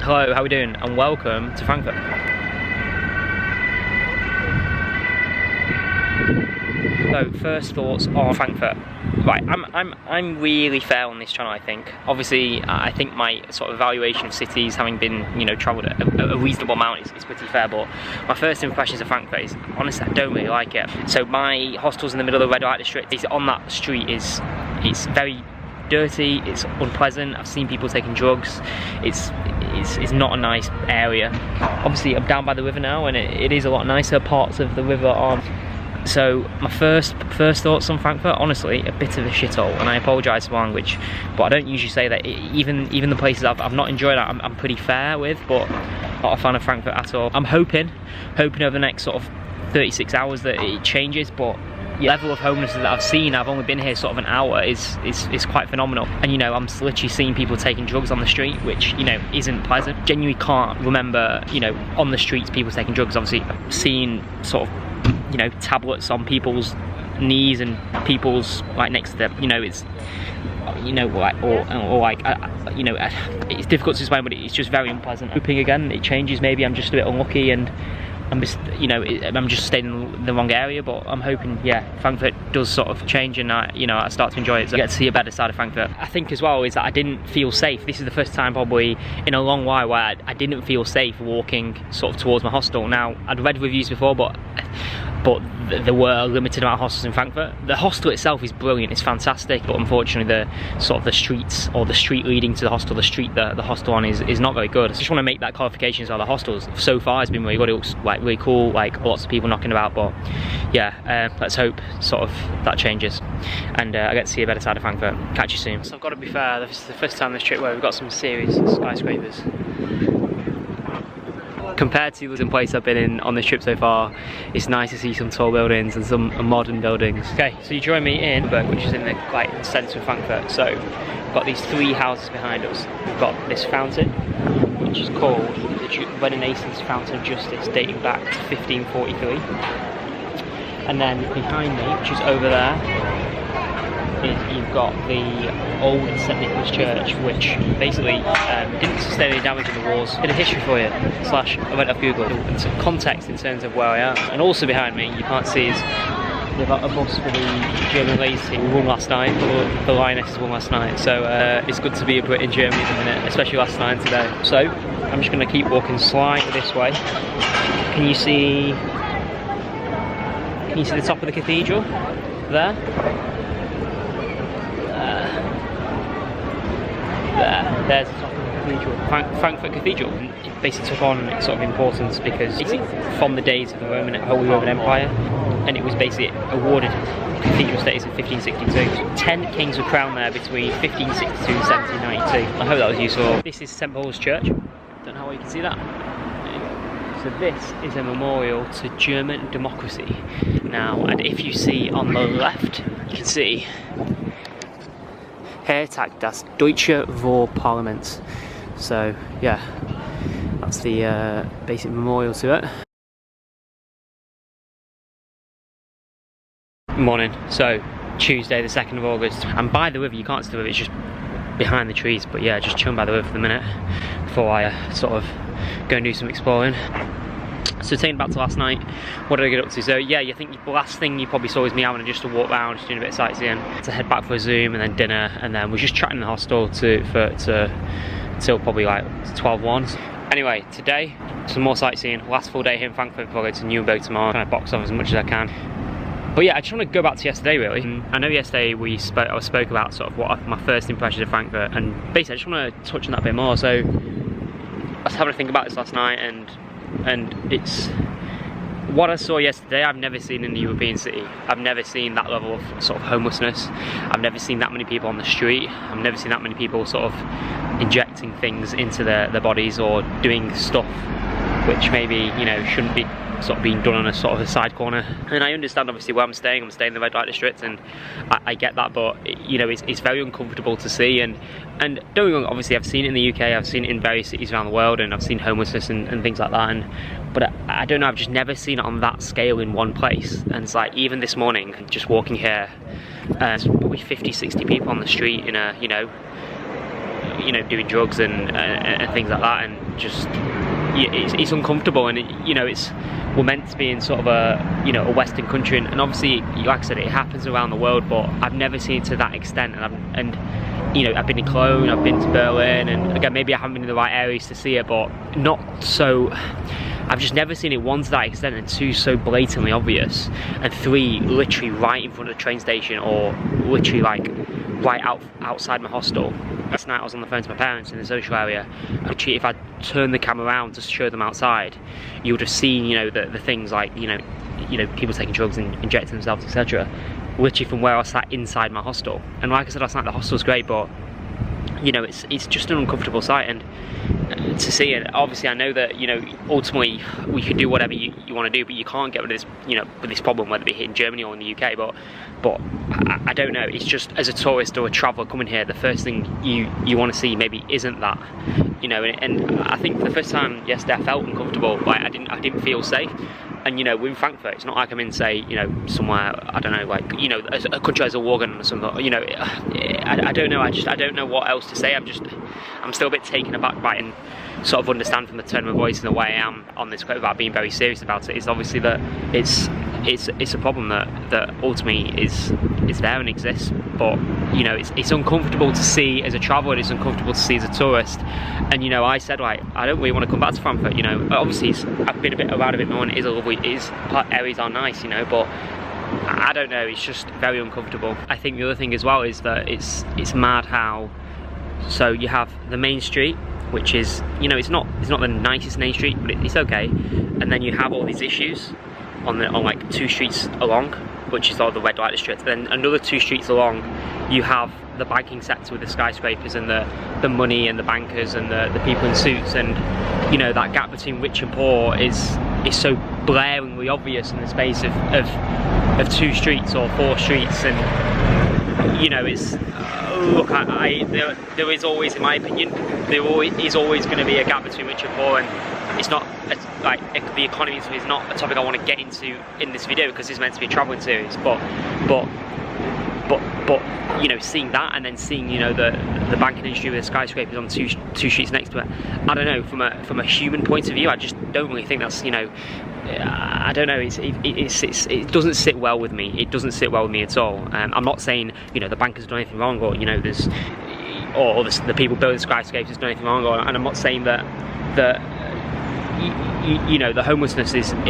Hello, how are we doing? And welcome to Frankfurt. So, first thoughts on Frankfurt. Right, I'm really fair on this channel, I think. Obviously, I think my sort of evaluation of cities, having been, travelled a reasonable amount, is pretty fair, but my first impressions of Frankfurt is, honestly, I don't really like it. So my hostel's in the middle of the red light district. On that street it's very dirty, it's unpleasant. I've seen people taking drugs. It's not a nice area. Obviously, I'm down by the river now, and it is a lot nicer. Parts of the river are. So my first thoughts on Frankfurt, honestly, a bit of a shithole, and I apologise for my language, but I don't usually say that. Even the places I've not enjoyed, I'm pretty fair with, but not a fan of Frankfurt at all. I'm hoping over the next sort of 36 hours that it changes, but the level of homelessness that I've seen, I've only been here sort of an hour, is quite phenomenal. And I'm literally seeing people taking drugs on the street, which isn't pleasant. Genuinely can't remember on the streets people taking drugs. Obviously, I've seen sort of tablets on people's knees and people's next to them. It's it's difficult to explain, but it's just very unpleasant. Hoping again it changes. Maybe I'm just a bit unlucky and I'm just I'm just staying in the wrong area, but I'm hoping Frankfurt does sort of change and I start to enjoy it, so I get to see a better side of Frankfurt. I think as well is that I didn't feel safe. This is the first time probably in a long while where I didn't feel safe walking sort of towards my hostel. Now, I'd read reviews before, but there were a limited amount of hostels in Frankfurt. The hostel itself is brilliant, it's fantastic, but unfortunately the streets, or the street leading to the hostel, the street the hostel on is not very good. I just want to make that qualification as well. The hostels so far has been really good. It looks really cool, lots of people knocking about, but let's hope sort of that changes and I get to see a better side of Frankfurt. Catch you soon. So I've got to be fair, this is the first time this trip where we've got some serious skyscrapers. Compared to the place I've been in on this trip so far, it's nice to see some tall buildings and some modern buildings. Okay, so you join me in Berg, which is in the centre of Frankfurt. So we've got these three houses behind us. We've got this fountain, which is called the Renaissance Fountain of Justice, dating back to 1543. And then behind me, which is over there, you've got the old St Nicholas Church, which basically didn't sustain any damage in the wars. Bit of history for you, / I went off Google, and some context in terms of where I am. And also behind me, you can't see, is they've got a bus for the German ladies team who won last night, the Lionesses won last night. So it's good to be a Brit in Germany at the minute, especially last night and today. So I'm just going to keep walking slightly this way. Can you see the top of the cathedral there? There's the top of the cathedral, Frankfurt Cathedral. It basically took on sort of importance because it's from the days of the Holy Roman Empire, and it was basically awarded cathedral status in 1562. 10 kings were crowned there between 1562 and 1792. I hope that was useful. This is St Paul's Church. Don't know how you can see that. So this is a memorial to German democracy. Now, and if you see on the left, you can see Hertag das Deutsche Vorparlament. So yeah, that's the basic memorial to it. Morning. So Tuesday the 2nd of August. I'm by the river. You can't see the river, it's just behind the trees, but yeah, just chilling by the river for the minute before I sort of go and do some exploring. So taking back to last night, what did I get up to? So yeah, I think the last thing you probably saw was me having just to walk around, just doing a bit of sightseeing, to head back for a Zoom and then dinner, and then we're just chatting in the hostel till probably 12-1. Anyway, today, some more sightseeing. Last full day here in Frankfurt before I go to Nuremberg tomorrow. Trying to box off as much as I can. But yeah, I just want to go back to yesterday really. I know yesterday I spoke about sort of what my first impressions of Frankfurt, and basically I just want to touch on that a bit more. So I was having to think about this last night, and it's what I saw yesterday. I've never seen in the European city. I've never seen that level of sort of homelessness. I've never seen that many people on the street. I've never seen that many people sort of injecting things into their bodies or doing stuff which maybe shouldn't be sort of being done on a sort of a side corner. And I understand obviously where I'm staying in the red light district, and I get that, but it's very uncomfortable to see, and don't get me wrong, obviously I've seen it in the UK, I've seen it in various cities around the world, and I've seen homelessness and things like that, but I don't know, I've just never seen it on that scale in one place. And it's like, even this morning, just walking here, there's probably 50-60 people on the street in a you know, doing drugs and things like that, and just it's uncomfortable. And you know, we're meant to be in sort of a, you know, a Western country, and obviously, like I said, it happens around the world, but I've never seen it to that extent. And you know, I've been in Cologne, I've been to Berlin, and again, maybe I haven't been in the right areas to see it, but not so. I've just never seen it, one, to that extent, and two, so blatantly obvious, and three, literally right in front of the train station, or literally like right outside my hostel. Last night I was on the phone to my parents in the social area. Actually, if I turned the camera around to show them outside, you would have seen, you know, the things like, you know, people taking drugs and injecting themselves, etc. Literally from where I sat inside my hostel. And like I said last night, the hostel's great, but you know, it's just an uncomfortable sight. And to see it, obviously I know that, you know, ultimately we can do whatever you want to do, but you can't get rid of this, you know, with this problem, whether it be in Germany or in the UK. But I don't know, it's just, as a tourist or a traveller coming here, the first thing you want to see maybe isn't that, you know. And I think for the first time yesterday I felt uncomfortable, like I didn't feel safe. And you know, we're in Frankfurt, it's not like I'm in, say, you know, somewhere, I don't know, like, you know, a country has a war gun or something, you know. I don't know, I don't know what else to say. I'm still a bit taken aback by it, and sort of understand from the tone of my voice and the way I am on this clip about being very serious about it. It's obviously that it's a problem that ultimately is there and exists, but you know, it's uncomfortable to see as a traveller, it's uncomfortable to see as a tourist. And you know, I said, like, I don't really want to come back to Frankfurt, you know. Obviously I've been around a bit more, and it is a lovely, areas are nice, you know, but I don't know, it's just very uncomfortable. I think the other thing as well is that it's mad how, so you have the main street, which is, you know, it's not the nicest main street, but it's okay. And then you have all these issues on like 2 streets along, which is all the red light district. Then another 2 streets along, you have the banking sector with the skyscrapers and the money and the bankers and the people in suits. And you know, that gap between rich and poor is so blaringly obvious in the space of 2 streets or 4 streets. And you know, it's look, there is always, in my opinion, there is always going to be a gap between rich and poor, and it's not like the economy is not a topic I want to get into in this video because it's meant to be a travelling series. But you know, seeing that, and then seeing, you know, the banking industry with the skyscrapers on two streets next to it, I don't know, from a human point of view, I just don't really think that's, you know, I don't know, it doesn't sit well with me. It doesn't sit well with me at all. I'm not saying, you know, the bankers have done anything wrong, or you know, or the people building skyscrapers have done anything wrong, and I'm not saying that you know, the homelessness is and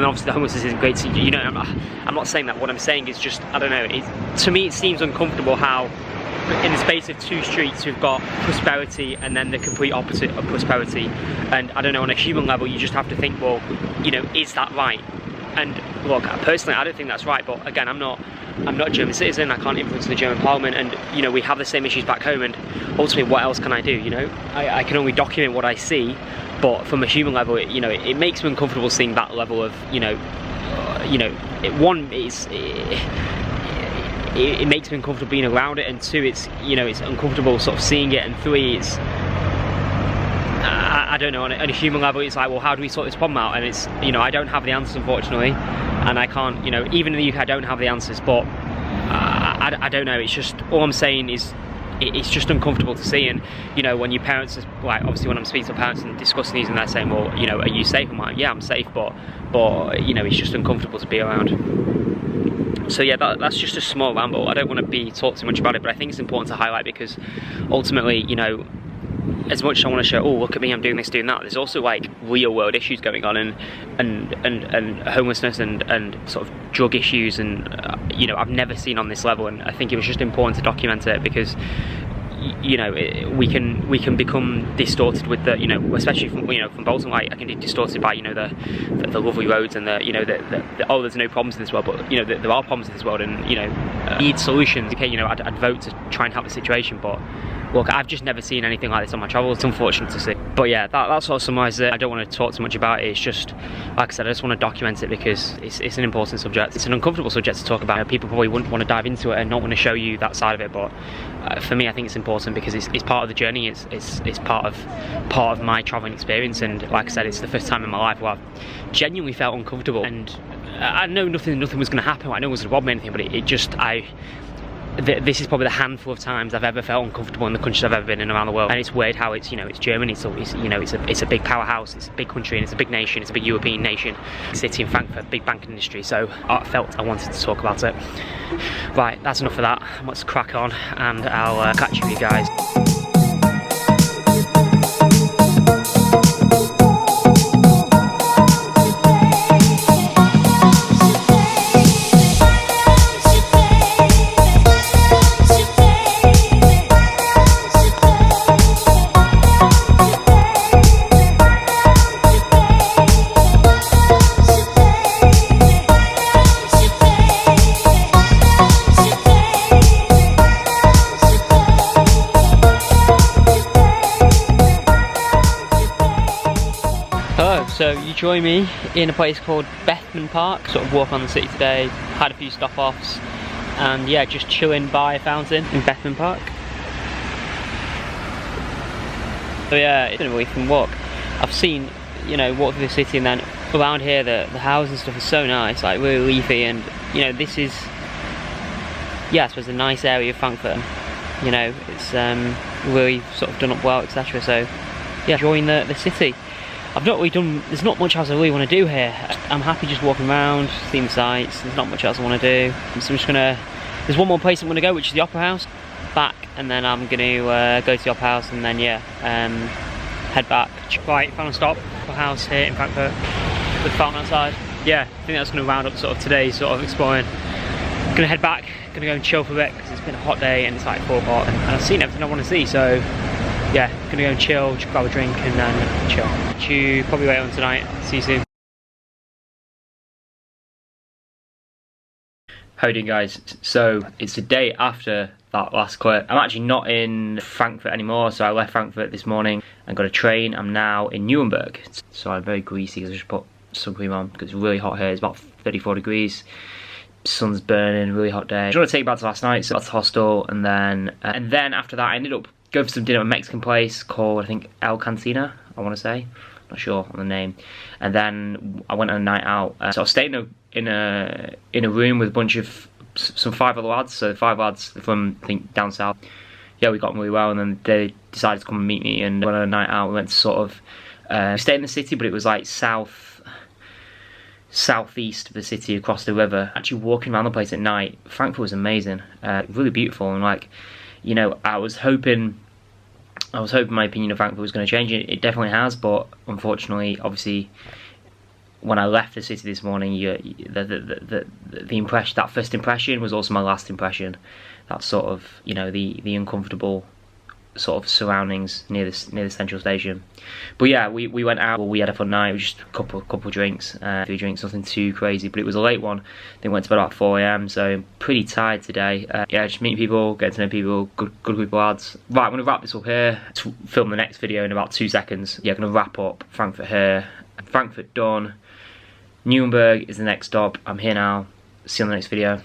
obviously the homelessness isn't great. You know, I'm not saying that. What I'm saying is just, I don't know, to me it seems uncomfortable how in the space of 2 streets we've got prosperity and then the complete opposite of prosperity. And I don't know, on a human level you just have to think, well, you know, is that right? And look, personally I don't think that's right, but again, I'm not a German citizen, I can't influence the German parliament, and you know, we have the same issues back home, and ultimately what else can I do? You know, I can only document what I see, but from a human level, you know, it makes me uncomfortable seeing that level of, you know, it makes me uncomfortable being around it, and 2, it's, you know, it's uncomfortable sort of seeing it, and 3, it's, I don't know, on a human level it's like, well, how do we sort this problem out? And it's, you know, I don't have the answers, unfortunately, and I can't, you know, even in the UK I don't have the answers, but I don't know, it's just, all I'm saying is it's just uncomfortable to see. And you know, when your parents, like, obviously when I'm speaking to parents and discussing these and they're saying, well, you know, are you safe? I'm like, yeah, I'm safe, but you know, it's just uncomfortable to be around. So yeah, that's just a small ramble. I don't want to talk too much about it, but I think it's important to highlight because ultimately, you know, as much as I want to show, oh, look at me, I'm doing this, doing that, there's also like real world issues going on, and homelessness and sort of drug issues, and you know, I've never seen on this level. And I think it was just important to document it because, you know, we can become distorted with the, you know, especially from, you know, from Bolton, like I can be distorted by, you know, the lovely roads and the, you know, oh, there's no problems in this world, but you know, there are problems in this world, and you know, need solutions. Okay, you know, I'd vote to try and help the situation, but look, I've just never seen anything like this on my travels. It's unfortunate to see. But yeah, that sort of summarises it. I don't want to talk too much about it. It's just, like I said, I just want to document it because it's an important subject. It's an uncomfortable subject to talk about. People probably wouldn't want to dive into it and not want to show you that side of it. But for me, I think it's important because it's part of the journey. It's part of my travelling experience. And like I said, it's the first time in my life where I've genuinely felt uncomfortable. And I know nothing was going to happen. I know it was going to rob me or anything, but it just, this is probably the handful of times I've ever felt uncomfortable in the countries I've ever been in around the world. And it's weird how it's, you know, it's Germany, so it's, you know, it's a big powerhouse, it's a big country, and it's a big nation, it's a big European nation, city in Frankfurt, big banking industry. So I felt I wanted to talk about it. Right, that's enough of that. Let's crack on, and I'll catch you guys. So you join me in a place called Bethman Park, sort of walk on the city today, had a few stop-offs, and yeah, just chilling by a fountain in Bethman Park. So yeah, it's been a really fun walk. I've seen, you know, walk through the city, and then around here the houses and stuff is so nice, like really leafy, and you know, this is, yeah, I suppose a nice area of Frankfurt. You know, it's really sort of done up well, etc. So yeah, enjoying the city. I've not really done, there's not much else I really want to do here. I'm happy just walking around, seeing the sights, there's not much else I want to do. So I'm just gonna, there's one more place I'm gonna go, which is the Opera House, back, and then I'm gonna go to the Opera House, and then yeah, head back. Right, final stop, Opera House here in Frankfurt, with the fountain outside. Yeah, I think that's gonna round up sort of today's sort of exploring. Gonna head back, gonna go and chill for a bit, because it's been a hot day and it's like 4 o'clock, and I've seen everything I want to see, so yeah, gonna go and chill, just grab a drink and then chill. You probably wait on tonight. See you soon. How you doing, guys? So it's the day after that last clip. I'm actually not in Frankfurt anymore, so I left Frankfurt this morning and got a train. I'm now in Nuremberg. So I'm very greasy because I just put sun cream on because it's really hot here. It's about 34 degrees. Sun's burning, really hot day. I just want to take you back to last night, so that's the hostel, and then after that I ended up going for some dinner at a Mexican place called, I think, El Cantina, I want to say. Not sure on the name. And then I went on a night out. So I was staying in a room with a bunch of some 5 other lads. So 5 lads from, I think, down south. Yeah, we got on really well, and then they decided to come and meet me, and went on a night out. We went to sort of stay in the city, but it was like southeast of the city, across the river. Actually walking around the place at night, Frankfurt was amazing, really beautiful, and like, you know, I was hoping my opinion of Frankfurt was going to change. It definitely has, but unfortunately, obviously, when I left the city this morning, the impression, that first impression was also my last impression. That sort of, you know, the uncomfortable sort of surroundings near the central station. But yeah, we went out, we had a fun night. It was just a couple drinks, 3 drinks, nothing too crazy, but it was a late one. Then went to bed about 4 AM, so I'm pretty tired today. Yeah, just meeting people, getting to know people, good group of lads. Right, I'm gonna wrap this up here to film the next video in about 2 seconds. Yeah, I'm gonna wrap up Frankfurt here. Frankfurt done. Nuremberg is the next stop. I'm here now. See you on the next video.